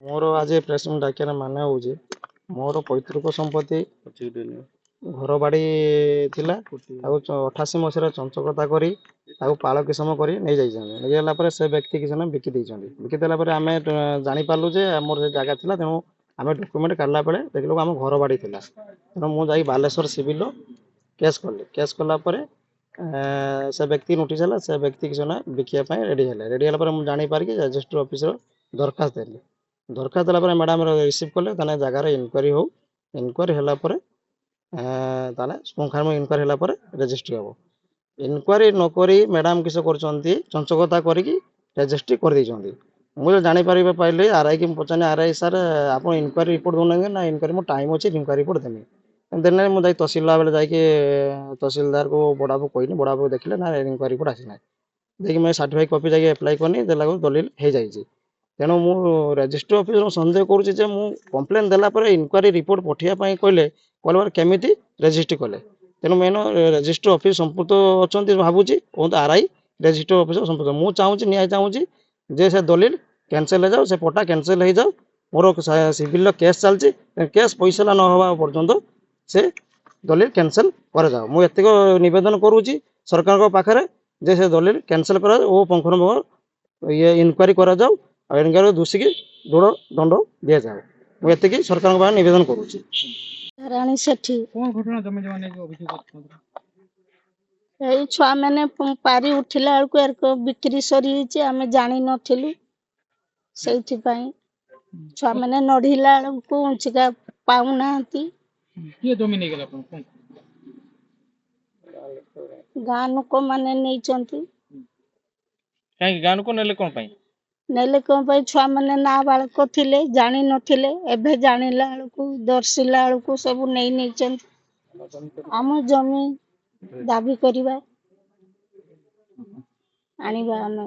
मोर आज press meet डाकियार माने हूँ मोर पैतृक संपत्ति घर बाड़ी थिला 88 मसीह चंचकता करी पाल किसम कर नहीं से व्यक्ति किसी बिकी बिकिदेला आम जापारू जे मोर जगह थी तेणु आम डॉक्यूमेंट काढ़ला बेले देखल आम घर बाड़ी थी तेणु मुझे बालेश्वर सिविल केस कली केस कलापर से व्यक्ति नोटिस है से व्यक्ति किसी बिकापी रेडी है मुझे जापर रजिस्टर ऑफिस दरखास्त देली दरखास्त देला मैडम रिसीव कले जगार इनक्वारी हो इनक्वारी पुंखानु इनक्वारी रेजिस्ट्री हम इनक्वारी नक मैडम किस कर चंचकता करके रेजिस्ट्री कर मुझे जापर पाइली आरआई की पचारे आरआई सार आप इनक्वारी रिपोर्ट दौना ना इनक्वारी मो टाइम अच्छे इनक्वारी रिपोर्ट देनी देने मुझे तहसिलदार बेले जाकि तहसिलदार को बड़ा बाबू कहनी बड़ा बाबू देखले ना इनक्वारी रिपोर्ट आसी ना देखिए मैं सर्टिफाइड कॉपी जाकि एप्लाई करनी देला दलिल हो जाए तेणु मु रजिस्टर ऑफिस सन्देह करुच्चे कम्प्लेन देलापर इनक्वारी रिपोर्ट पठाइबा कहले कहले केमी रेजिस्ट्री कले तेणु मेन रजिस्टर ऑफिस संपुक्त अच्छा भावुँ कहते आरआई रजिस्टर ऑफिस संपुक्त मुझे चाहूँगी निहाय चाहूँगी जे से दलिल कैंसल हो जाओ से पट्टा कैंसल हो जाओ मोर सिविल केस चलती केस पैसा न हवा पर्यंत से दलिल कैंसल कर जाओ मुझे नवेदन करुच्ची सरकार पाखे जे से दलिल कैंसल कर पंखन ये इनक्वारी करा जाओ इनक्वारी दोषी की दृढ़ दंड दि जाए मुझे सरकार नवेदन करुच्ची रानी सेठी कौन घटना जमी जमा नहीं अभियोग यही छुआ मैंने पारी उठिला बेलू एरक बिक्री सरी आम जानी नथिलु से छुआ मैंने नढ़िला बेलू उचिका पाऊना किए जमी नहीं गला कौन गाँ लोक मैंने नहीं कहीं गान को नेले कौन पाई नेले कौन छुआ मैंने ना बालक थे जानी नथिले एभे जानिला बेलू दर्शिला बेलू सब नहीं आम जमी दाबी करवा आनिबा आमे